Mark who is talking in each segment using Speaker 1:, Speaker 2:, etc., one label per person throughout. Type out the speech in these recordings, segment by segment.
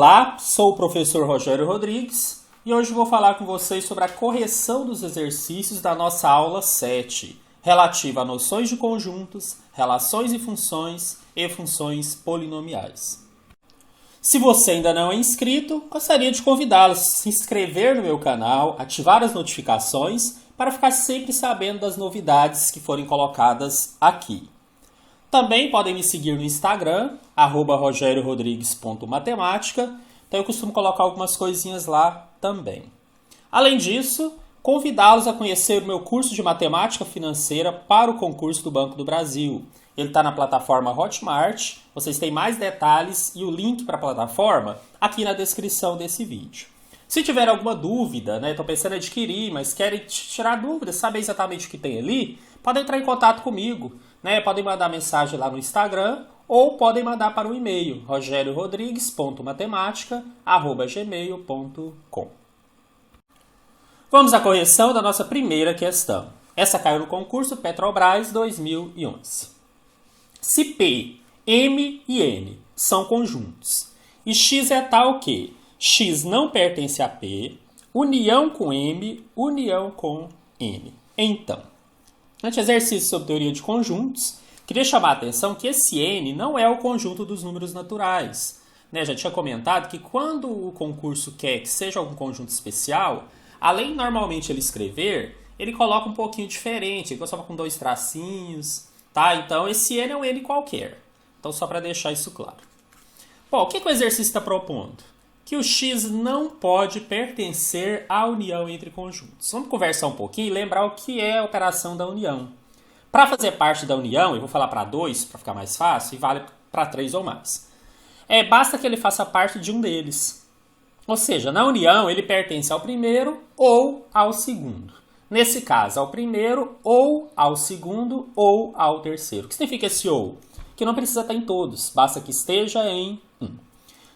Speaker 1: Olá, sou o professor Rogério Rodrigues e hoje vou falar com vocês sobre a correção dos exercícios da nossa aula 7, relativa a noções de conjuntos, relações e funções polinomiais. Se você ainda não é inscrito, gostaria de convidá-los a se inscrever no meu canal, ativar as notificações para ficar sempre sabendo das novidades que forem colocadas aqui. Também podem me seguir no Instagram, @rogeriorodrigues.matemática. Então eu costumo colocar algumas coisinhas lá também. Além disso, convidá-los a conhecer o meu curso de Matemática Financeira para o concurso do Banco do Brasil. Ele está na plataforma Hotmart. Vocês têm mais detalhes e o link para a plataforma aqui na descrição desse vídeo. Se tiver alguma dúvida, estou pensando em adquirir, mas querem tirar dúvidas, saber exatamente o que tem ali, podem entrar em contato comigo. Podem mandar mensagem lá no Instagram ou podem mandar para o e-mail rogeriorodrigues.matemática@gmail.com. Vamos à correção da nossa primeira questão. Essa caiu no concurso Petrobras 2011. Se P, M e N são conjuntos e X é tal que X não pertence a P, união com M, união com N. Então, ante exercício sobre teoria de conjuntos, queria chamar a atenção que esse N não é o conjunto dos números naturais. Já tinha comentado que quando o concurso quer que seja algum conjunto especial, além normalmente ele escrever, ele coloca um pouquinho diferente, ele coloca com 2 tracinhos, tá? Então esse N é um N qualquer. Então só para deixar isso claro. Bom, o que o exercício está propondo? Que o X não pode pertencer à união entre conjuntos. Vamos conversar um pouquinho e lembrar o que é a operação da união. Para fazer parte da união, eu vou falar para 2, para ficar mais fácil, e vale para 3 ou mais. Basta que ele faça parte de um deles. Ou seja, na união ele pertence ao primeiro ou ao segundo. Nesse caso, ao primeiro ou ao segundo ou ao terceiro. O que significa esse ou? Que não precisa estar em todos, basta que esteja em um.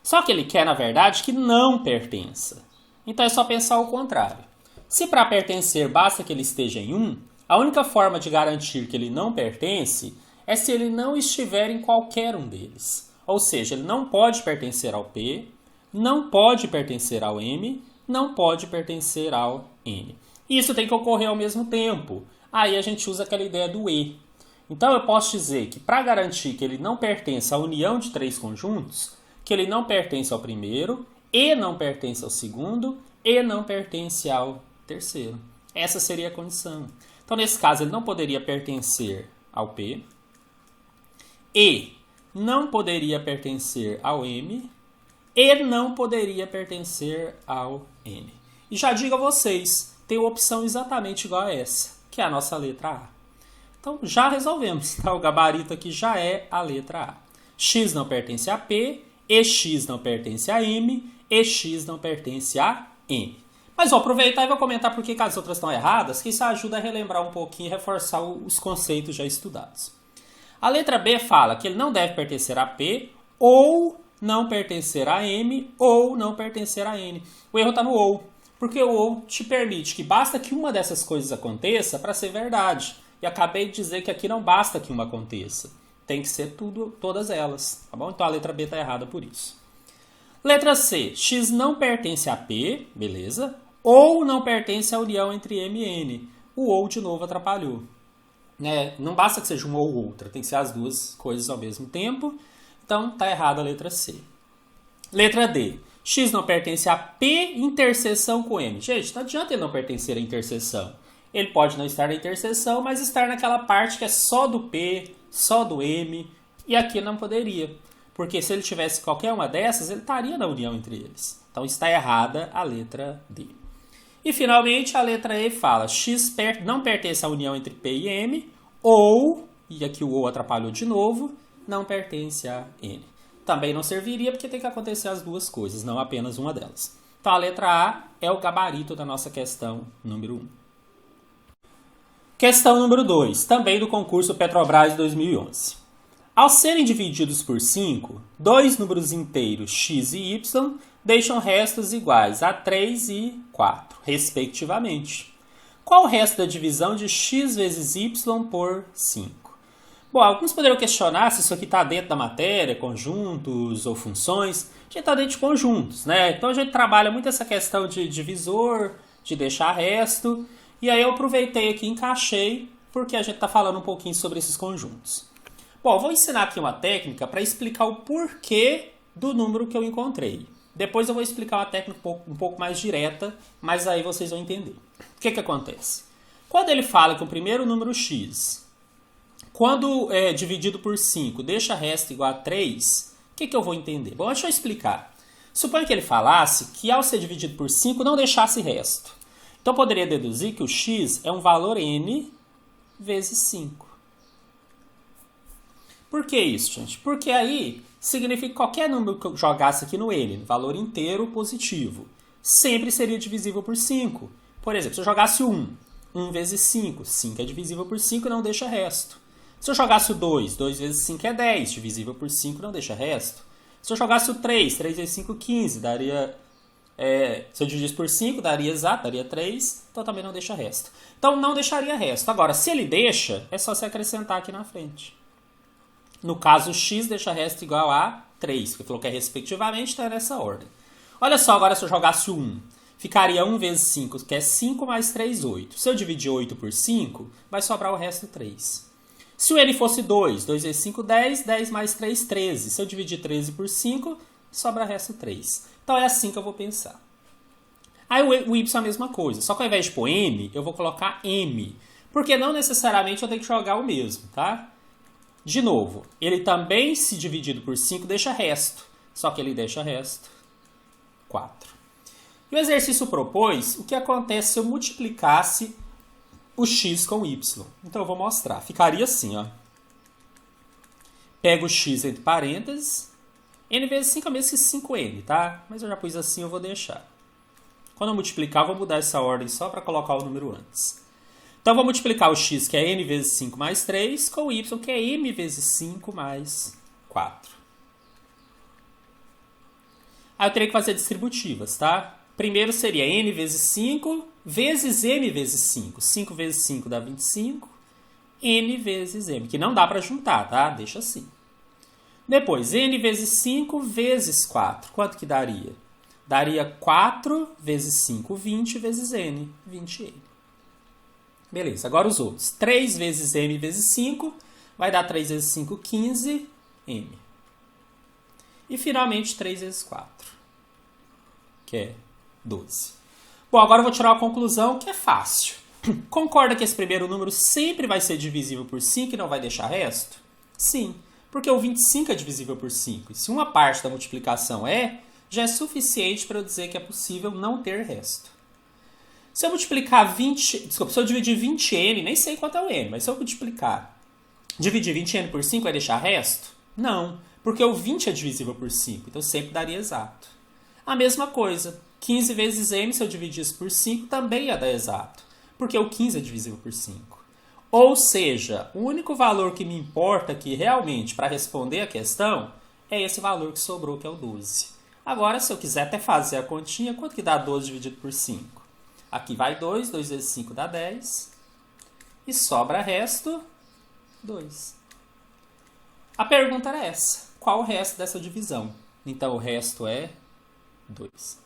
Speaker 1: Só que ele quer, na verdade, que não pertença. Então é só pensar o contrário. Se para pertencer basta que ele esteja em um, a única forma de garantir que ele não pertence é se ele não estiver em qualquer um deles. Ou seja, ele não pode pertencer ao P, não pode pertencer ao M, não pode pertencer ao N. Isso tem que ocorrer ao mesmo tempo. Aí a gente usa aquela ideia do E. Então eu posso dizer que para garantir que ele não pertence à união de 3 conjuntos, que ele não pertence ao primeiro, e não pertence ao segundo, e não pertence ao terceiro. Essa seria a condição. Então, nesse caso, ele não poderia pertencer ao P, e não poderia pertencer ao M, e não poderia pertencer ao N. E já digo a vocês, tem uma opção exatamente igual a essa, que é a nossa letra A. Então, já resolvemos. Tá? O gabarito aqui já é a letra A. X não pertence a P, e X não pertence a M, e X não pertence a N. Mas vou aproveitar e vou comentar por que as outras estão erradas, que isso ajuda a relembrar um pouquinho e reforçar os conceitos já estudados. A letra B fala que ele não deve pertencer a P, ou não pertencer a M, ou não pertencer a N. O erro está no ou, porque o ou te permite que basta que uma dessas coisas aconteça para ser verdade. E acabei de dizer que aqui não basta que uma aconteça. Tem que ser todas elas, tá bom? Então a letra B está errada por isso. Letra C. X não pertence a P, beleza? Ou não pertence à união entre M e N. O ou de novo atrapalhou. Não basta que seja uma ou outra, tem que ser as duas coisas ao mesmo tempo. Então está errada a letra C. Letra D. X não pertence a P interseção com M. Gente, não adianta ele não pertencer à interseção. Ele pode não estar na interseção, mas estar naquela parte que é só do P, só do M, e aqui não poderia. Porque se ele tivesse qualquer uma dessas, ele estaria na união entre eles. Então está errada a letra D. E finalmente a letra E fala, X não pertence à união entre P e M, ou, e aqui o ou atrapalhou de novo, não pertence a N. Também não serviria porque tem que acontecer as duas coisas, não apenas uma delas. Então a letra A é o gabarito da nossa questão número 1. Questão número 2, também do concurso Petrobras 2011. Ao serem divididos por 5, dois números inteiros x e y deixam restos iguais a 3 e 4, respectivamente. Qual o resto da divisão de x vezes y por 5? Bom, alguns poderiam questionar se isso aqui está dentro da matéria, conjuntos ou funções. A gente está dentro de conjuntos, né? Então a gente trabalha muito essa questão de divisor, de deixar resto. E aí eu aproveitei aqui e encaixei, porque a gente está falando um pouquinho sobre esses conjuntos. Bom, eu vou ensinar aqui uma técnica para explicar o porquê do número que eu encontrei. Depois eu vou explicar uma técnica um pouco mais direta, mas aí vocês vão entender. O que acontece? Quando ele fala que o primeiro número x, quando é dividido por 5, deixa resto igual a 3, o que eu vou entender? Bom, deixa eu explicar. Suponha que ele falasse que ao ser dividido por 5 não deixasse resto. Então eu poderia deduzir que o x é um valor n vezes 5. Por que isso, gente? Porque aí significa que qualquer número que eu jogasse aqui no n, valor inteiro positivo, sempre seria divisível por 5. Por exemplo, se eu jogasse o 1 vezes 5, 5 é divisível por 5 e não deixa resto. Se eu jogasse o 2 vezes 5 é 10, divisível por 5 não deixa resto. Se eu jogasse o 3 vezes 5, 15, daria... se eu dividisse por 5, daria exato, daria 3, então também não deixa resto. Então não deixaria resto. Agora, se ele deixa, é só se acrescentar aqui na frente. No caso, x deixa resto igual a 3, porque falou que é respectivamente, então é nessa ordem. Olha só, agora se eu jogasse o 1, ficaria 1 vezes 5, que é 5 mais 3, 8. Se eu dividir 8 por 5, vai sobrar o resto 3. Se o n fosse 2 vezes 5, 10, 10 mais 3, 13. Se eu dividir 13 por 5, sobra o resto 3. Então é assim que eu vou pensar. Aí o y é a mesma coisa, só que ao invés de pôr m, eu vou colocar m. Porque não necessariamente eu tenho que jogar o mesmo, tá? De novo, ele também, se dividido por 5, deixa resto. Só que ele deixa resto 4. E o exercício propôs o que acontece se eu multiplicasse o x com o y. Então eu vou mostrar. Ficaria assim, ó. Pego o x entre parênteses. N vezes 5 é o mesmo que 5n, tá? Mas eu já pus assim, eu vou deixar. Quando eu multiplicar, eu vou mudar essa ordem só para colocar o número antes. Então eu vou multiplicar o x, que é n vezes 5 mais 3, com o y, que é m vezes 5 mais 4. Aí eu teria que fazer distributivas, tá? Primeiro seria n vezes 5 vezes m vezes 5. 5 vezes 5 dá 25. N vezes m, que não dá para juntar, tá? Deixa assim. Depois, n vezes 5 vezes 4. Quanto que daria? Daria 4 vezes 5, 20 vezes n, 20n. Beleza, agora os outros. 3 vezes m vezes 5 vai dar 3 vezes 5, 15, m. E finalmente 3 vezes 4, que é 12. Bom, agora eu vou tirar uma conclusão que é fácil. Concorda que esse primeiro número sempre vai ser divisível por 5 e não vai deixar resto? Sim, porque o 25 é divisível por 5. E se uma parte da multiplicação já é suficiente para eu dizer que é possível não ter resto. Se eu multiplicar se eu dividir 20n, nem sei quanto é o n, mas se eu dividir 20n por 5 vai deixar resto? Não, porque o 20 é divisível por 5, então sempre daria exato. A mesma coisa, 15 vezes m, se eu dividisse por 5, também ia dar exato, porque o 15 é divisível por 5. Ou seja, o único valor que me importa aqui realmente para responder a questão é esse valor que sobrou, que é o 12. Agora, se eu quiser até fazer a continha, quanto que dá 12 dividido por 5? Aqui vai 2, 2 vezes 5 dá 10. E sobra resto 2. A pergunta era essa. Qual o resto dessa divisão? Então, o resto é 2.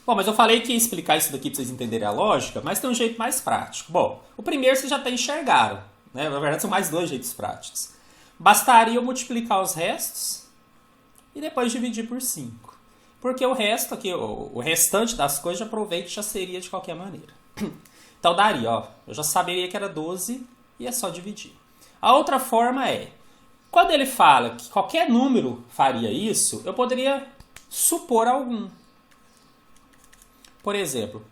Speaker 1: Bom, mas eu falei que ia explicar isso daqui para vocês entenderem a lógica, mas tem um jeito mais prático. Bom, o primeiro vocês já até enxergaram, né? Na verdade, são mais 2 jeitos práticos. Bastaria eu multiplicar os restos e depois dividir por 5. Porque o resto aqui, o restante das coisas, já provei que já seria de qualquer maneira. Então daria, ó. Eu já saberia que era 12 e é só dividir. A outra forma é, quando ele fala que qualquer número faria isso, eu poderia supor algum. Por exemplo,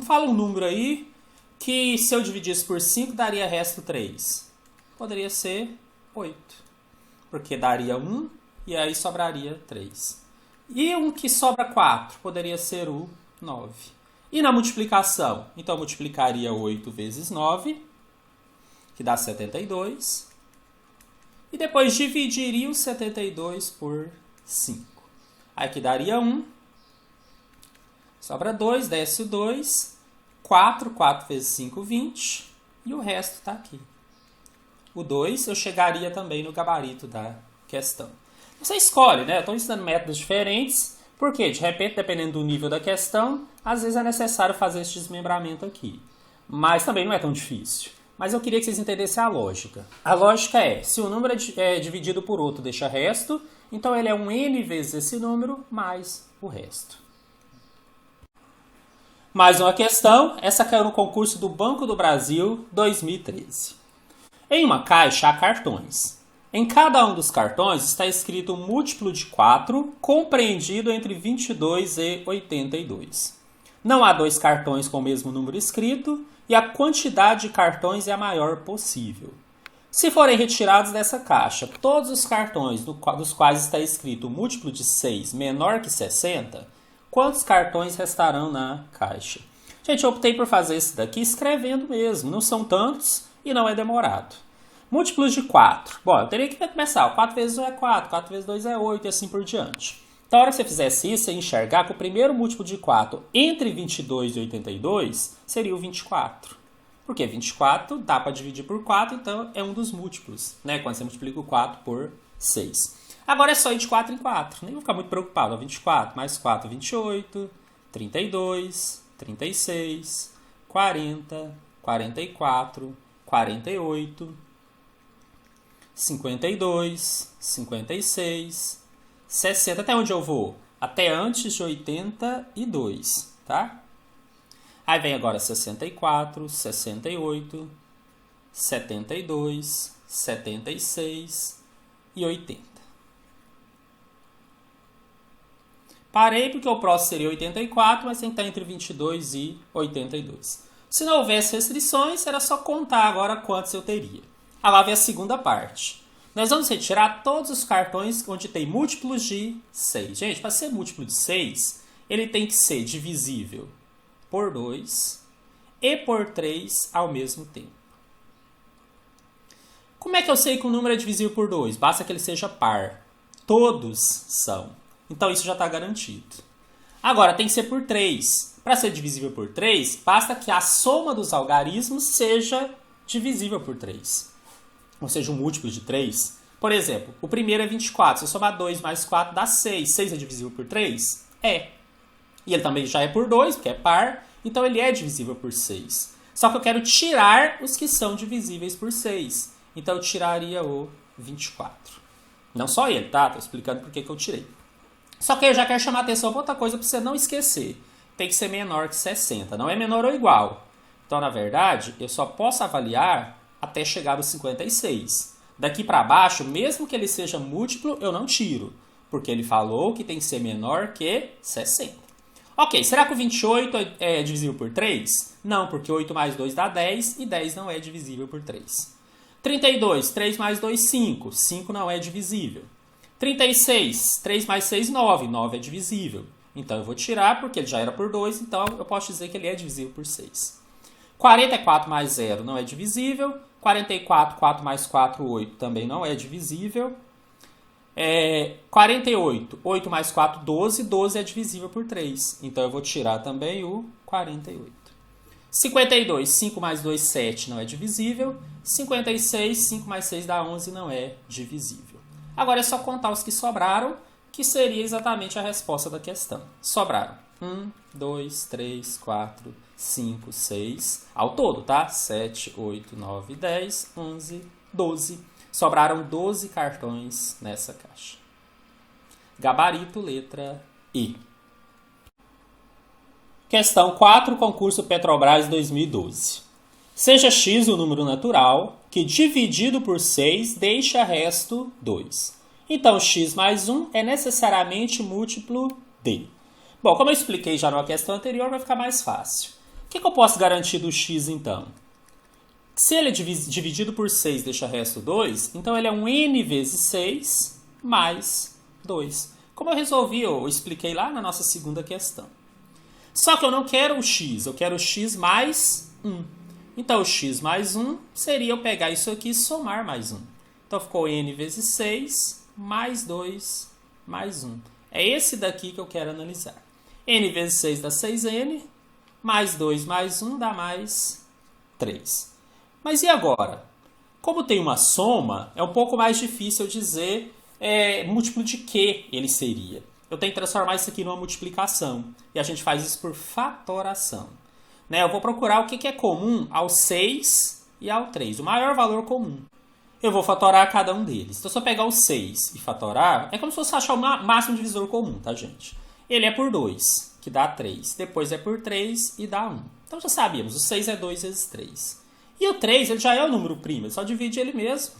Speaker 1: fala um número aí que se eu dividisse por 5 daria resto 3. Poderia ser 8. Porque daria 1 e aí sobraria 3. E um que sobra 4 poderia ser o 9. E na multiplicação? Então, eu multiplicaria 8 vezes 9, que dá 72. E depois dividiria o 72 por 5. Aí que daria 1. Sobra 2, desce o 2. 4 vezes 5, 20. E o resto está aqui. o 2, eu chegaria também no gabarito da questão. Você escolhe, né? Eu estou ensinando métodos diferentes, porque, de repente, dependendo do nível da questão, às vezes é necessário fazer esse desmembramento aqui. Mas também não é tão difícil. Mas eu queria que vocês entendessem a lógica. A lógica é, se o número é dividido por outro, deixa resto, então ele é um n vezes esse número mais o resto. Mais uma questão, essa caiu no concurso do Banco do Brasil 2013. Em uma caixa há cartões. Em cada um dos cartões está escrito um múltiplo de 4, compreendido entre 22 e 82. Não há dois cartões com o mesmo número escrito e a quantidade de cartões é a maior possível. Se forem retirados dessa caixa todos os cartões dos quais está escrito o múltiplo de 6 menor que 60, quantos cartões restarão na caixa? Gente, eu optei por fazer isso daqui escrevendo mesmo. Não são tantos e não é demorado. Múltiplos de 4. Bom, eu teria que começar. 4 vezes 1 é 4, 4 vezes 2 é 8 e assim por diante. Então, a hora que você fizesse isso, você enxergar que o primeiro múltiplo de 4 entre 22 e 82 seria o 24. Porque 24 dá para dividir por 4, então é um dos múltiplos, né? Quando você multiplica o 4 por 6. Agora é só ir de 4 em 4. Nem vou ficar muito preocupado. 24 mais 4, 28, 32, 36, 40, 44, 48... 52, 56, 60. Até onde eu vou? Até antes de 82, tá? Aí vem agora 64, 68, 72, 76 e 80. Parei porque o próximo seria 84, mas tem que estar entre 22 e 82. Se não houvesse restrições, era só contar agora quantos eu teria. Agora vem a segunda parte. Nós vamos retirar todos os cartões onde tem múltiplos de 6. Gente, para ser múltiplo de 6, ele tem que ser divisível por 2 e por 3 ao mesmo tempo. Como é que eu sei que o número é divisível por 2? Basta que ele seja par. Todos são. Então isso já está garantido. Agora tem que ser por 3. Para ser divisível por 3, basta que a soma dos algarismos seja divisível por 3. Ou seja, um múltiplo de 3. Por exemplo, o primeiro é 24. Se eu somar 2 mais 4 dá 6. 6 é divisível por 3? É. E ele também já é por 2, porque é par. Então ele é divisível por 6. Só que eu quero tirar os que são divisíveis por 6. Então eu tiraria o 24. Não só ele, tá? Estou explicando por que eu tirei. Só que eu já quero chamar a atenção para outra coisa para você não esquecer. Tem que ser menor que 60. Não é menor ou igual. Então, na verdade, eu só posso avaliar até chegar aos 56. Daqui para baixo, mesmo que ele seja múltiplo, eu não tiro. Porque ele falou que tem que ser menor que 60. Ok, será que o 28 é divisível por 3? Não, porque 8 mais 2 dá 10 e 10 não é divisível por 3. 32, 3 mais 2, 5. 5 não é divisível. 36, 3 mais 6, 9. 9 é divisível. Então eu vou tirar porque ele já era por 2, então eu posso dizer que ele é divisível por 6. 44 mais 0 não é divisível. 44, 4 mais 4, 8 também não é divisível. 48, 8 mais 4, 12. 12 é divisível por 3. Então eu vou tirar também o 48. 52, 5 mais 2, 7 não é divisível. 56, 5 mais 6 dá 11 não é divisível. Agora é só contar os que sobraram, que seria exatamente a resposta da questão. Sobraram 1, 2, 3, 4, 5, 6, ao todo, tá? 7, 8, 9, 10, 11, 12. Sobraram 12 cartões nessa caixa. Gabarito, letra I. Questão 4, concurso Petrobras 2012. Seja x o número natural que dividido por 6 deixa resto 2. Então, x mais 1 é necessariamente múltiplo de. Bom, como eu expliquei já na questão anterior, vai ficar mais fácil. O que eu posso garantir do x, então? Se ele é dividido por 6 deixa resto 2, então ele é um n vezes 6 mais 2. Como eu resolvi, eu expliquei lá na nossa segunda questão. Só que eu não quero o x, eu quero o x mais 1. Então, o x mais 1 seria eu pegar isso aqui e somar mais 1. Então, ficou n vezes 6 mais 2 mais 1. É esse daqui que eu quero analisar. N vezes 6 dá 6n, mais 2 mais 1 dá mais 3. Mas e agora? Como tem uma soma, é um pouco mais difícil eu dizer múltiplo de que ele seria. Eu tenho que transformar isso aqui numa multiplicação. E a gente faz isso por fatoração. Né? Eu vou procurar o que é comum ao 6 e ao 3. O maior valor comum. Eu vou fatorar cada um deles. Então, se eu pegar o 6 e fatorar, é como se fosse achar o máximo divisor comum, tá, gente? Ele é por 2, que dá 3. Depois é por 3 e dá 1. Então, já sabíamos, o 6 é 2 vezes 3. E o 3, ele já é o número primo, ele só divide ele mesmo.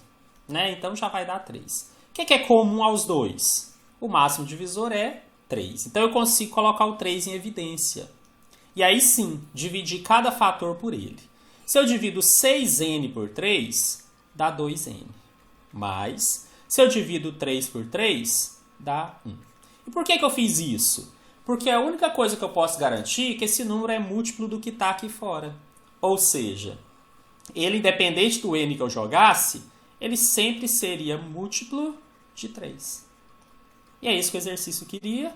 Speaker 1: Né? Então, já vai dar 3. O que é comum aos dois? O máximo divisor é 3. Então, eu consigo colocar o 3 em evidência. E aí, sim, dividir cada fator por ele. Se eu divido 6n por 3, dá 2n. Mas, se eu divido 3 por 3, dá 1. E por que eu fiz isso? Porque a única coisa que eu posso garantir é que esse número é múltiplo do que está aqui fora. Ou seja, ele, independente do n que eu jogasse, ele sempre seria múltiplo de 3. E é isso que o exercício queria.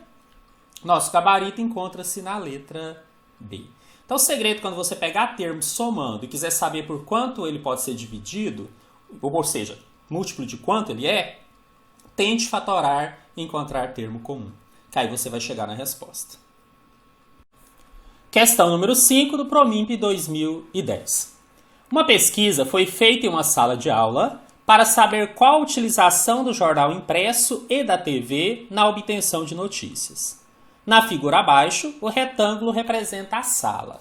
Speaker 1: Nosso gabarito encontra-se na letra B. Então, o segredo, quando você pegar termos somando e quiser saber por quanto ele pode ser dividido, ou seja, múltiplo de quanto ele é, tente fatorar e encontrar termo comum. Que aí você vai chegar na resposta. Questão número 5 do PROMIMP 2010. Uma pesquisa foi feita em uma sala de aula para saber qual a utilização do jornal impresso e da TV na obtenção de notícias. Na figura abaixo, o retângulo representa a sala.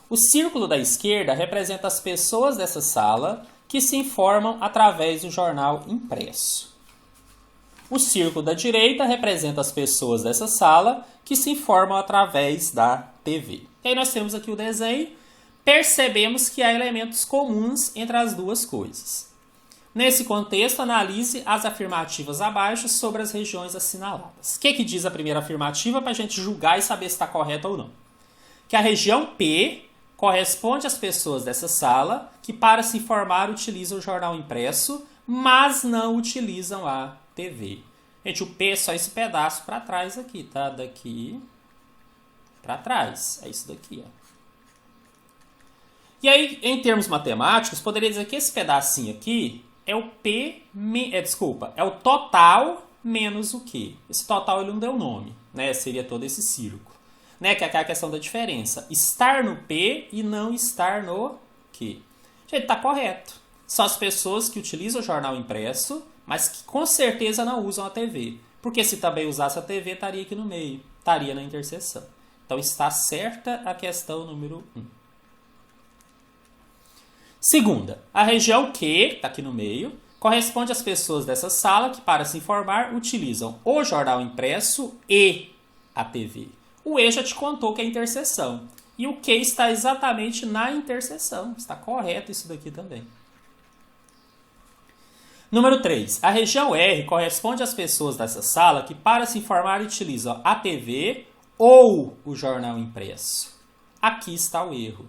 Speaker 1: O círculo da esquerda representa as pessoas dessa sala que se informam através do jornal impresso. O círculo da direita representa as pessoas dessa sala que se informam através da TV. E aí nós temos aqui o desenho. Percebemos que há elementos comuns entre as duas coisas. Nesse contexto, analise as afirmativas abaixo sobre as regiões assinaladas. O que diz a primeira afirmativa para a gente julgar e saber se está correta ou não? Que a região P corresponde às pessoas dessa sala que, para se informar, utilizam o jornal impresso, mas não utilizam a TV. Gente, o P é só esse pedaço para trás aqui, tá? Daqui para trás. É isso daqui, ó. E aí, em termos matemáticos, poderia dizer que esse pedacinho aqui é o P, é o total menos o Q. Esse total ele não deu nome, né? Seria todo esse círculo, né? Que é a questão da diferença. Estar no P e não estar no Q. Gente, tá correto. São as pessoas que utilizam o jornal impresso, mas que com certeza não usam a TV. Porque se também usasse a TV, estaria aqui no meio. Estaria na interseção. Então está certa a questão número 1. Segunda, a região Q, está aqui no meio, corresponde às pessoas dessa sala que, para se informar, utilizam o jornal impresso e a TV. O E já te contou que é interseção. E o Q está exatamente na interseção. Está correto isso daqui também. Número 3. A região R corresponde às pessoas dessa sala que, para se informar, utilizam a TV ou o jornal impresso. Aqui está o erro.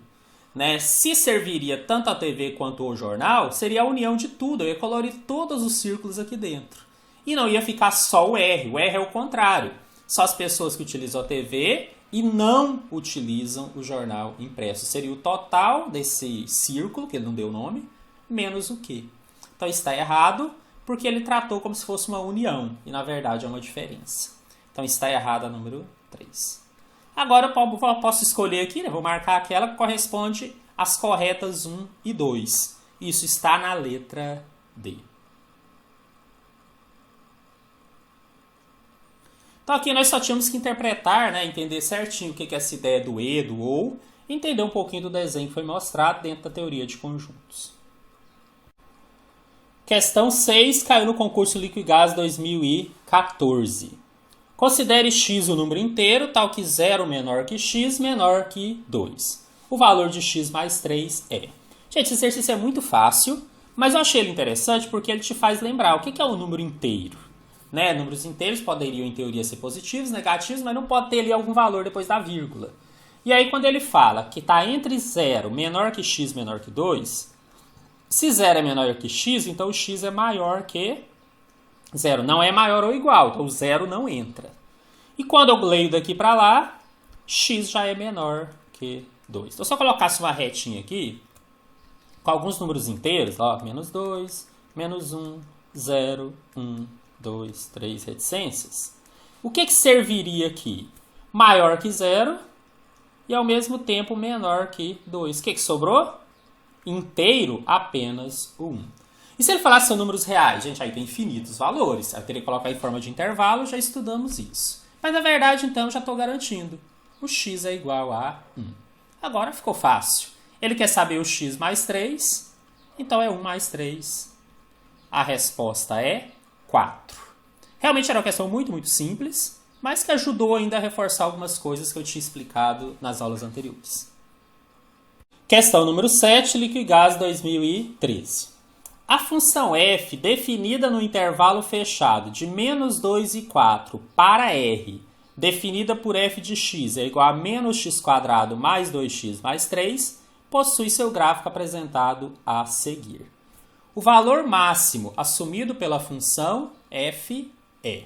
Speaker 1: Né? Se serviria tanto a TV quanto o jornal, seria a união de tudo. Eu ia colorir todos os círculos aqui dentro. E não ia ficar só o R. O R é o contrário. Só as pessoas que utilizam a TV e não utilizam o jornal impresso. Seria o total desse círculo, que ele não deu nome, menos o Q. Então está errado, porque ele tratou como se fosse uma união. E na verdade é uma diferença. Então está errado a número 3. Agora eu posso escolher aqui, né? Vou marcar aquela que corresponde às corretas 1 e 2. Isso está na letra D. Então aqui nós só tínhamos que interpretar, né? Entender certinho o que é essa ideia do E, do OU, e entender um pouquinho do desenho que foi mostrado dentro da teoria de conjuntos. Questão 6 caiu no concurso Liquigás 2014. Considere x o número inteiro, tal que 0 menor que x menor que 2. O valor de x mais 3 é... Gente, esse exercício é muito fácil, mas eu achei ele interessante porque ele te faz lembrar o que é um número inteiro. Né? Números inteiros poderiam, em teoria, ser positivos, negativos, mas não pode ter ali algum valor depois da vírgula. E aí, quando ele fala que está entre 0 menor que x menor que 2, se 0 é menor que x, então o x é maior que 0 não é maior ou igual, então o 0 não entra. E quando eu leio daqui para lá, x já é menor que 2. Então, se eu colocasse uma retinha aqui, com alguns números inteiros, ó, menos 2, menos 1, 0, 1, 2, 3 reticências, o que serviria aqui? Maior que 0 e ao mesmo tempo menor que 2. O que sobrou? Inteiro, apenas o 1. E se ele falasse são números reais? Gente, aí tem infinitos valores. Aí eu teria que colocar em forma de intervalo, já estudamos isso. Mas na verdade, então, já estou garantindo. O x é igual a 1. Agora ficou fácil. Ele quer saber o x mais 3, então é 1 mais 3. A resposta é 4. Realmente era uma questão muito, muito simples, mas que ajudou ainda a reforçar algumas coisas que eu tinha explicado nas aulas anteriores. Questão número 7, Liquigás 2013. A função f, definida no intervalo fechado de menos 2 e 4 para r, definida por f de x é igual a menos x² mais 2x mais 3, possui seu gráfico apresentado a seguir. O valor máximo assumido pela função f é...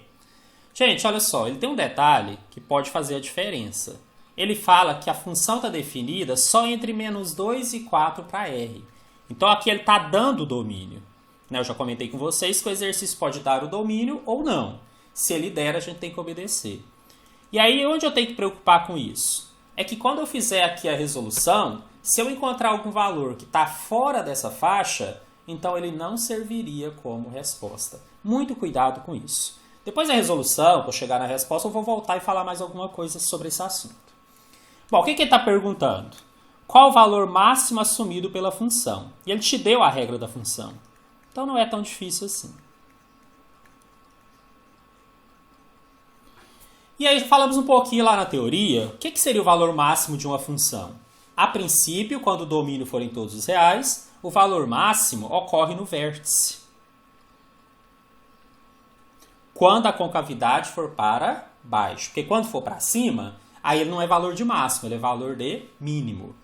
Speaker 1: Gente, olha só, ele tem um detalhe que pode fazer a diferença. Ele fala que a função está definida só entre menos 2 e 4 para r. Então aqui ele está dando o domínio. Eu já comentei com vocês que o exercício pode dar o domínio ou não. Se ele der, a gente tem que obedecer. E aí onde eu tenho que preocupar com isso? É que quando eu fizer aqui a resolução, se eu encontrar algum valor que está fora dessa faixa, então ele não serviria como resposta. Muito cuidado com isso. Depois da resolução, para chegar na resposta, eu vou voltar e falar mais alguma coisa sobre esse assunto. Bom, o que ele está perguntando? Qual o valor máximo assumido pela função? E ele te deu a regra da função. Então não é tão difícil assim. E aí falamos um pouquinho lá na teoria, o que seria o valor máximo de uma função? A princípio, quando o domínio for em todos os reais, o valor máximo ocorre no vértice. Quando a concavidade for para baixo. Porque quando for para cima, aí ele não é valor de máximo, ele é valor de mínimo.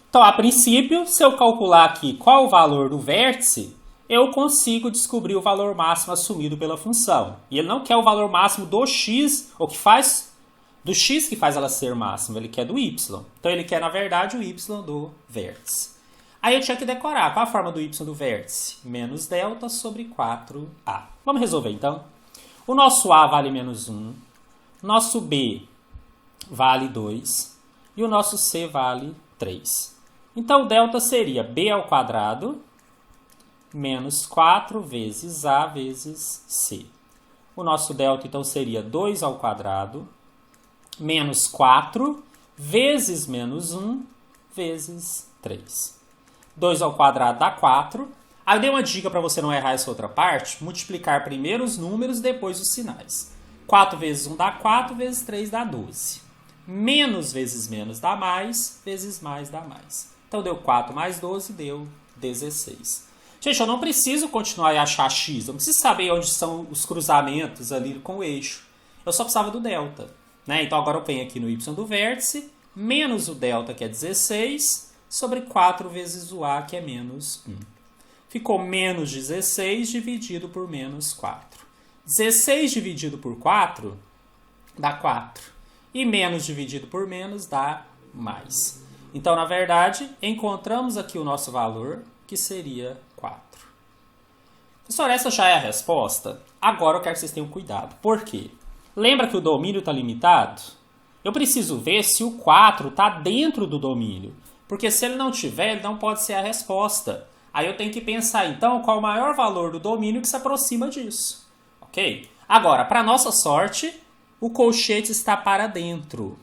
Speaker 1: Então, a princípio, se eu calcular aqui qual o valor do vértice, eu consigo descobrir o valor máximo assumido pela função. E ele não quer o valor máximo do x, ou que faz do x que faz ela ser máxima, ele quer do y. Então, ele quer, na verdade, o y do vértice. Aí eu tinha que decorar. Qual a forma do y do vértice? Menos delta sobre 4a. Vamos resolver, então. O nosso a vale menos 1, nosso b vale 2 e o nosso c vale 3. Então, o delta seria b ao quadrado menos 4 vezes a vezes c. O nosso delta, então, seria 2 ao quadrado menos 4 vezes menos 1 vezes 3. 2 ao quadrado dá 4. Aí eu dei uma dica para você não errar essa outra parte. Multiplicar primeiro os números, depois os sinais. 4 vezes 1 dá 4, vezes 3 dá 12. Menos vezes menos dá mais, vezes mais dá mais. Então, deu 4 mais 12, deu 16. Gente, eu não preciso continuar a achar x. Eu não preciso saber onde são os cruzamentos ali com o eixo. Eu só precisava do delta. Então, agora eu venho aqui no y do vértice, menos o delta, que é 16, sobre 4 vezes o a, que é menos 1. Ficou menos 16 dividido por menos 4. 16 dividido por 4 dá 4. E menos dividido por menos dá mais. Então, na verdade, encontramos aqui o nosso valor, que seria 4. Professor, essa já é a resposta? Agora eu quero que vocês tenham cuidado. Por quê? Lembra que o domínio está limitado? Eu preciso ver se o 4 está dentro do domínio. Porque se ele não tiver, ele não pode ser a resposta. Aí eu tenho que pensar, então, qual o maior valor do domínio que se aproxima disso. Ok? Agora, para nossa sorte, o colchete está para dentro.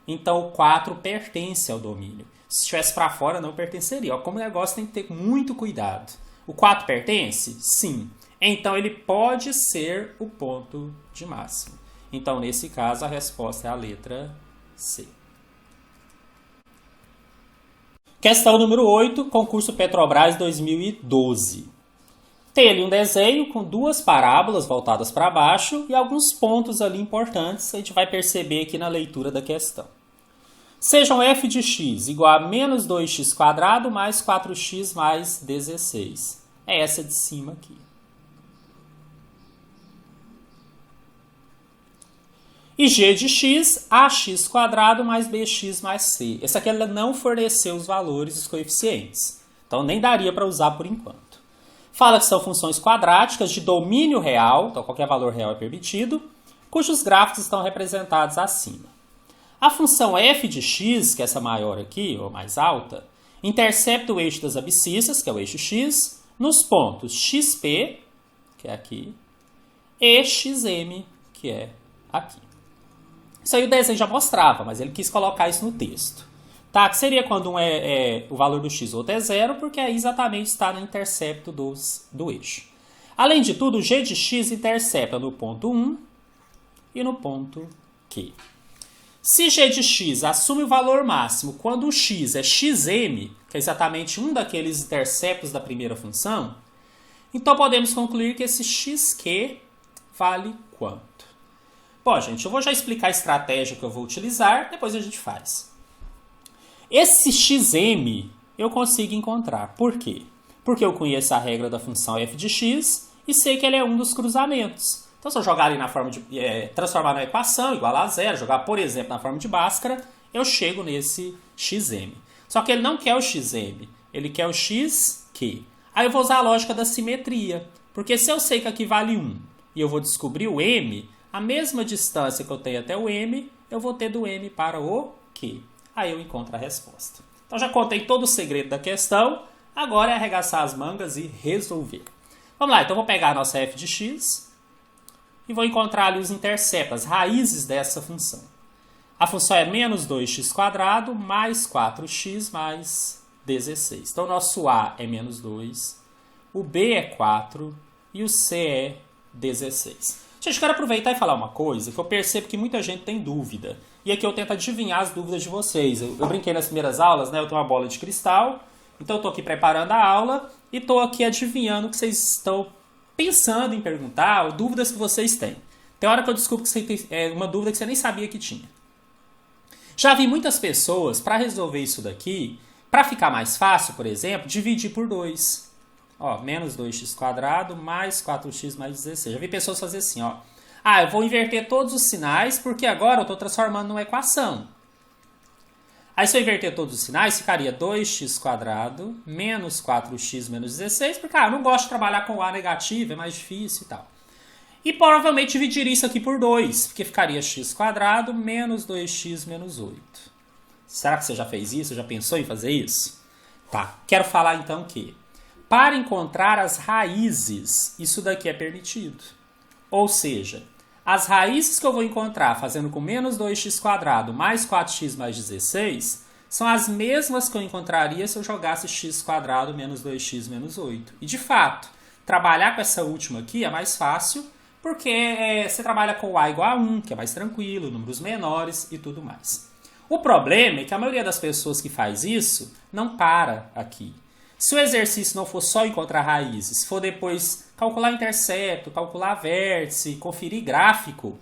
Speaker 1: Então, o 4 pertence ao domínio. Se estivesse para fora, não pertenceria. Ó, como o negócio tem que ter muito cuidado. O 4 pertence? Sim. Então, ele pode ser o ponto de máximo. Então, nesse caso, a resposta é a letra C. Questão número 8, concurso Petrobras 2012. Tem ali um desenho com duas parábolas voltadas para baixo e alguns pontos ali importantes que a gente vai perceber aqui na leitura da questão. Sejam f de x igual a menos 2x² mais 4x mais 16. É essa de cima aqui. E g de x, ax² mais bx mais c. Esse aqui ela não forneceu os valores, os coeficientes. Então nem daria para usar por enquanto. Fala que são funções quadráticas de domínio real, então qualquer valor real é permitido, cujos gráficos estão representados acima. A função f de x, que é essa maior aqui, ou mais alta, intercepta o eixo das abscissas, que é o eixo x, nos pontos xp, que é aqui, e xm, que é aqui. Isso aí o desenho já mostrava, mas ele quis colocar isso no texto. Tá? Que seria quando um o valor do x, o outro é zero, porque aí exatamente está no intercepto do eixo. Além de tudo, o g de x intercepta no ponto 1 e no ponto Q. Se g de x assume o valor máximo quando o x é xm, que é exatamente um daqueles interceptos da primeira função, então podemos concluir que esse xq vale quanto? Bom, gente, eu vou já explicar a estratégia que eu vou utilizar, depois a gente faz. Esse xm eu consigo encontrar. Por quê? Porque eu conheço a regra da função f de x e sei que ele é um dos cruzamentos. Então, se eu jogar ali na forma de... transformar na equação igual a zero, jogar, por exemplo, na forma de Bhaskara, eu chego nesse xm. Só que ele não quer o xm, ele quer o xq. Aí eu vou usar a lógica da simetria. Porque se eu sei que aqui vale 1 e eu vou descobrir o m, a mesma distância que eu tenho até o m, eu vou ter do m para o q. Aí eu encontro a resposta. Então já contei todo o segredo da questão, agora é arregaçar as mangas e resolver. Vamos lá, então eu vou pegar a nossa f de x e vou encontrar ali os interceptos, as raízes dessa função. A função é menos 2x² mais 4x mais 16. Então o nosso a é menos 2, o b é 4 e o c é 16. Gente, quero aproveitar e falar uma coisa que eu percebo que muita gente tem dúvida. E aqui eu tento adivinhar as dúvidas de vocês. Eu brinquei nas primeiras aulas, né? Eu tenho uma bola de cristal. Então eu estou aqui preparando a aula e estou aqui adivinhando o que vocês estão pensando em perguntar, ou dúvidas que vocês têm. Tem hora que eu descubro que você tem uma dúvida que você nem sabia que tinha. Já vi muitas pessoas, para resolver isso daqui, para ficar mais fácil, por exemplo, dividir por 2. Ó, menos 2x² mais 4x mais 16. Já vi pessoas fazer assim, ó. Ah, eu vou inverter todos os sinais porque agora eu estou transformando numa equação. Aí se eu inverter todos os sinais, ficaria 2x² menos 4x menos 16, porque eu não gosto de trabalhar com a negativo, é mais difícil e tal. E provavelmente dividiria isso aqui por 2, porque ficaria x² menos 2x menos 8. Será que você já fez isso? Já pensou em fazer isso? Tá, quero falar então que para encontrar as raízes, isso daqui é permitido. Ou seja, as raízes que eu vou encontrar fazendo com menos 2x² mais 4x mais 16 são as mesmas que eu encontraria se eu jogasse x² menos 2x menos 8. E de fato, trabalhar com essa última aqui é mais fácil porque você trabalha com a igual a 1, que é mais tranquilo, números menores e tudo mais. O problema é que a maioria das pessoas que faz isso não para aqui. Se o exercício não for só encontrar raízes, se for depois calcular intercepto, calcular vértice, conferir gráfico,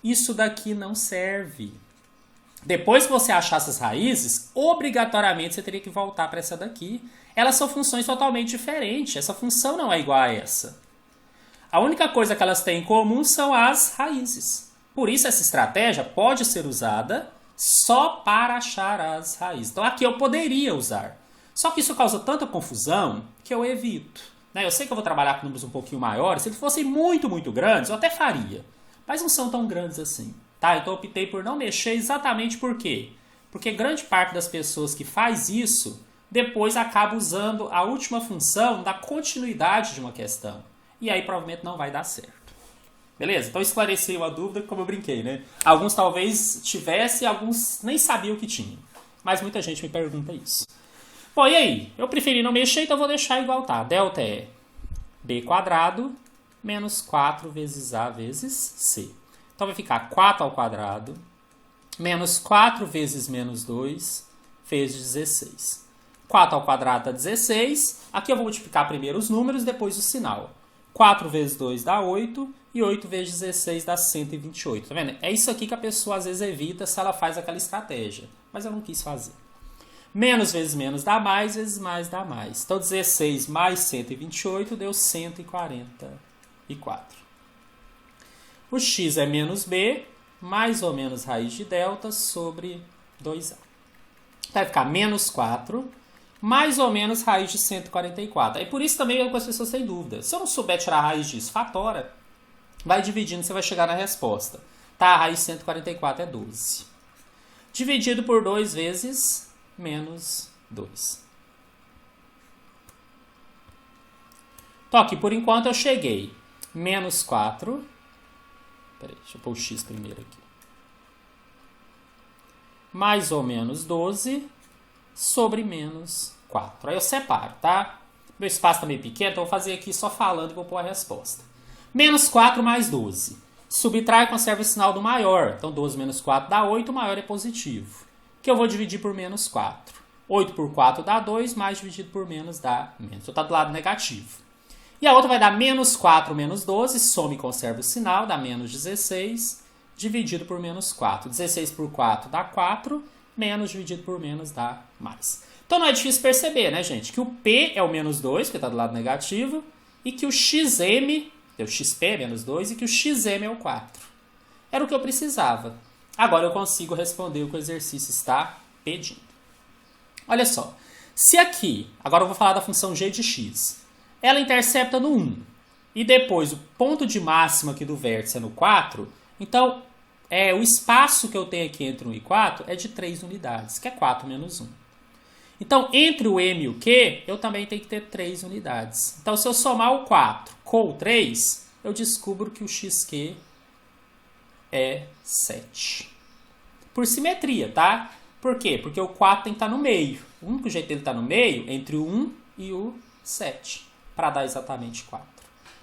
Speaker 1: isso daqui não serve. Depois que você achar essas raízes, obrigatoriamente você teria que voltar para essa daqui. Elas são funções totalmente diferentes. Essa função não é igual a essa. A única coisa que elas têm em comum são as raízes. Por isso essa estratégia pode ser usada só para achar as raízes. Então aqui eu poderia usar. Só que isso causa tanta confusão que eu evito. Eu sei que eu vou trabalhar com números um pouquinho maiores. Se eles fossem muito, muito grandes, eu até faria. Mas não são tão grandes assim. Tá? Então eu optei por não mexer exatamente por quê? Porque grande parte das pessoas que faz isso, depois acaba usando a última função da continuidade de uma questão. E aí provavelmente não vai dar certo. Beleza? Então esclareci uma dúvida, como eu brinquei, né? Alguns talvez tivessem, alguns nem sabiam que tinham. Mas muita gente me pergunta isso. Bom, e aí? Eu preferi não mexer, então eu vou deixar igual tá. Delta é b² menos 4 vezes a vezes c. Então vai ficar 4 ao quadrado menos 4 vezes menos 2 vezes 16. 4 ao quadrado dá 16. Aqui eu vou multiplicar primeiro os números, depois o sinal. 4 vezes 2 dá 8 e 8 vezes 16 dá 128. Tá vendo? É isso aqui que a pessoa às vezes evita se ela faz aquela estratégia. Mas eu não quis fazer. Menos vezes menos dá mais, vezes mais dá mais. Então 16 mais 128 deu 144. O x é menos b, mais ou menos raiz de delta sobre 2A. Vai ficar menos 4 mais ou menos raiz de 144. E por isso também algumas pessoas têm dúvida. Se eu não souber tirar a raiz disso, fatora, vai dividindo, você vai chegar na resposta. Tá, a raiz de 144 é 12. Dividido por 2 vezes menos 2. Então aqui, por enquanto, eu cheguei. Menos 4. Peraí, deixa eu pôr o x primeiro aqui. Mais ou menos 12 sobre menos 4. Aí eu separo, tá? Meu espaço está meio pequeno, então eu vou fazer aqui só falando e vou pôr a resposta. Menos 4 mais 12. Subtrai e conserva o sinal do maior. Então 12 menos 4 dá 8, o maior é positivo. Que eu vou dividir por menos 4. 8 por 4 dá 2, mais dividido por menos dá menos. Então está do lado negativo. E a outra vai dar menos 4 menos 12, soma e conserva o sinal, dá menos 16, dividido por menos 4. 16 por 4 dá 4, menos dividido por menos dá mais. Então não é difícil perceber, né, gente? Que o P é o menos 2, porque está do lado negativo, e que o XM, o XP é menos 2, e que o XM é o 4. Era o que eu precisava. Agora eu consigo responder o que o exercício está pedindo. Olha só. Se aqui, agora eu vou falar da função g de x, ela intercepta no 1, e depois o ponto de máxima aqui do vértice é no 4, então o espaço que eu tenho aqui entre 1 e 4 é de 3 unidades, que é 4 menos 1. Então, entre o m e o q, eu também tenho que ter 3 unidades. Então, se eu somar o 4 com o 3, eu descubro que o xq é 7. Por simetria, tá? Por quê? Porque o 4 tem que estar no meio. O único jeito dele estar no meio é entre o 1 e o 7, para dar exatamente 4.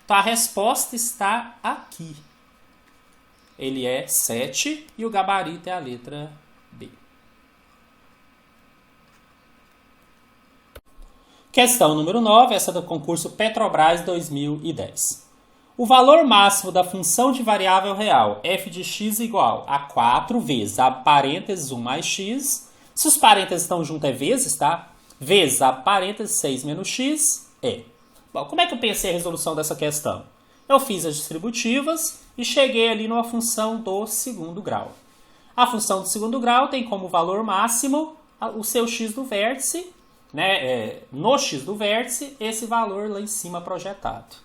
Speaker 1: Então, a resposta está aqui. Ele é 7 e o gabarito é a letra B. Questão número 9, essa do concurso Petrobras 2010. O valor máximo da função de variável real f de x igual a 4 vezes a parênteses 1 mais x. Se os parênteses estão juntos é vezes, tá? Vezes a parênteses 6 menos x é. Bom, como é que eu pensei a resolução dessa questão? Eu fiz as distributivas e cheguei ali numa função do segundo grau. A função do segundo grau tem como valor máximo o seu x do vértice, né? No x do vértice, esse valor lá em cima projetado.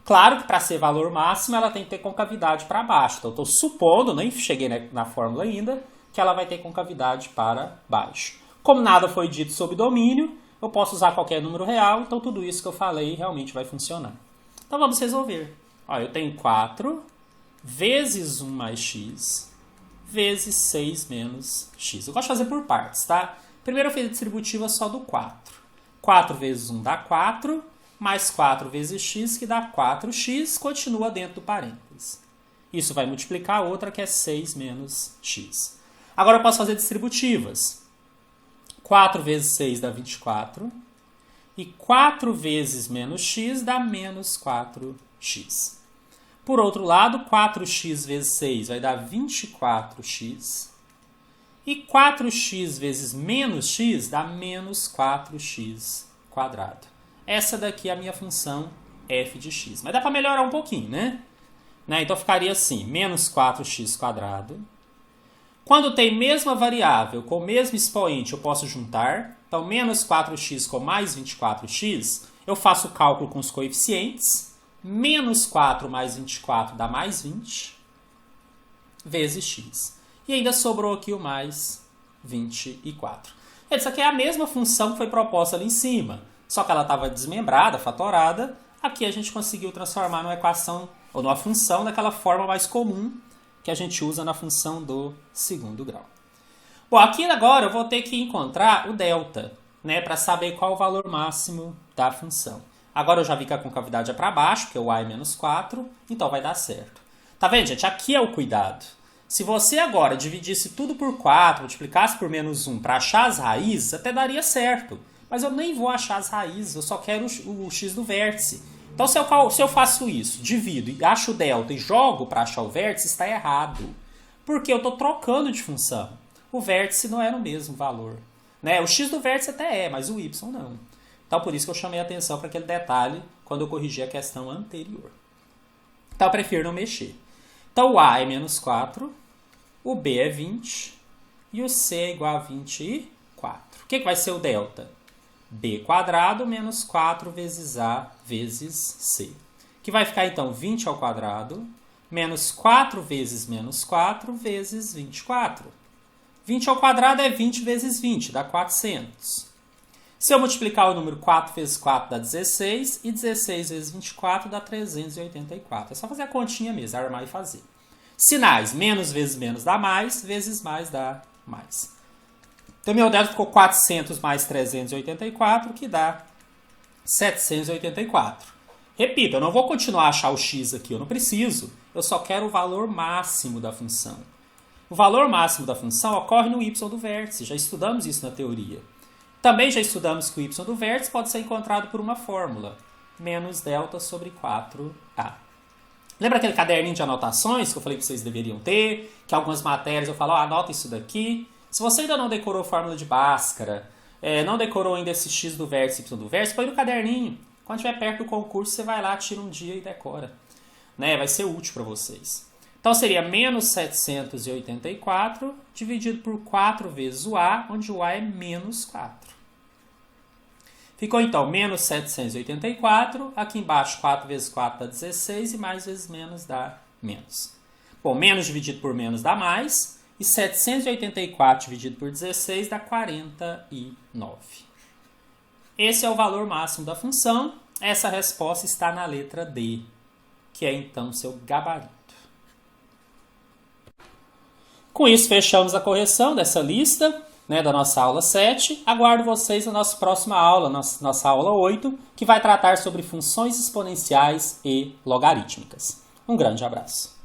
Speaker 1: Claro que para ser valor máximo ela tem que ter concavidade para baixo. Então eu estou supondo, nem cheguei na fórmula ainda, que ela vai ter concavidade para baixo. Como nada foi dito sobre domínio, eu posso usar qualquer número real, então tudo isso que eu falei realmente vai funcionar. Então vamos resolver. Ó, eu tenho 4 vezes 1 mais x vezes 6 menos x. Eu gosto de fazer por partes, tá? Primeiro eu fiz a distributiva só do 4. 4 vezes 1 dá 4, mais 4 vezes x, que dá 4x, continua dentro do parênteses. Isso vai multiplicar a outra, que é 6 menos x. Agora eu posso fazer distributivas. 4 vezes 6 dá 24. E 4 vezes menos x dá menos 4x. Por outro lado, 4x vezes 6 vai dar 24x. E 4x vezes menos x dá menos 4x quadrado. Essa daqui é a minha função f de x. Mas dá para melhorar um pouquinho, né? Então ficaria assim, menos 4x quadrado. Quando tem mesma variável com o mesmo expoente, eu posso juntar. Então, menos 4x com mais 24x, eu faço o cálculo com os coeficientes. Menos 4 mais 24 dá mais 20, vezes x. E ainda sobrou aqui o mais 24. Isso aqui é a mesma função que foi proposta ali em cima, só que ela estava desmembrada, fatorada. Aqui a gente conseguiu transformar numa equação, ou numa função daquela forma mais comum que a gente usa na função do segundo grau. Bom, aqui agora eu vou ter que encontrar o delta, né, para saber qual o valor máximo da função. Agora eu já vi que a concavidade é para baixo, que é o a é menos 4, então vai dar certo. Tá vendo, gente? Aqui é o cuidado. Se você agora dividisse tudo por 4, multiplicasse por menos 1 para achar as raízes, até daria certo. Mas eu nem vou achar as raízes, eu só quero o x do vértice. Então, se eu faço isso, divido e acho o delta e jogo para achar o vértice, está errado. Porque eu estou trocando de função. O vértice não é no mesmo valor. Né? O x do vértice até é, mas o y não. Então, por isso que eu chamei a atenção para aquele detalhe quando eu corrigi a questão anterior. Então, eu prefiro não mexer. Então, o a é menos 4 o b é 20 e o c é igual a 24. O que vai ser o delta? b² menos 4 vezes a vezes c. Que vai ficar, então, 20 ao quadrado menos 4 vezes menos 4 vezes 24. 20 ao quadrado é 20 vezes 20, dá 400. Se eu multiplicar o número 4 vezes 4 dá 16, e 16 vezes 24 dá 384. É só fazer a continha mesmo, armar e fazer. Sinais, menos vezes menos dá mais, vezes mais dá mais. Então, meu delta ficou 400 mais 384, que dá 784. Repito, eu não vou continuar a achar o x aqui, eu não preciso. Eu só quero o valor máximo da função. O valor máximo da função ocorre no y do vértice, já estudamos isso na teoria. Também já estudamos que o y do vértice pode ser encontrado por uma fórmula, menos delta sobre 4a. Lembra aquele caderninho de anotações que eu falei que vocês deveriam ter? Que algumas matérias eu falo, anota isso daqui. Se você ainda não decorou a fórmula de Bhaskara, não decorou ainda esse x do vértice e y do vértice, põe no caderninho. Quando estiver perto do concurso, você vai lá, tira um dia e decora. Vai ser útil para vocês. Então, seria menos 784 dividido por 4 vezes o a, onde o a é menos 4. Ficou, então, menos 784. Aqui embaixo, 4 vezes 4 dá 16 e mais vezes menos dá menos. Bom, menos dividido por menos dá mais. E 784 dividido por 16 dá 49. Esse é o valor máximo da função. Essa resposta está na letra D, que é, então, seu gabarito. Com isso, fechamos a correção dessa lista, da nossa aula 7. Aguardo vocês na nossa próxima aula, nossa aula 8, que vai tratar sobre funções exponenciais e logarítmicas. Um grande abraço.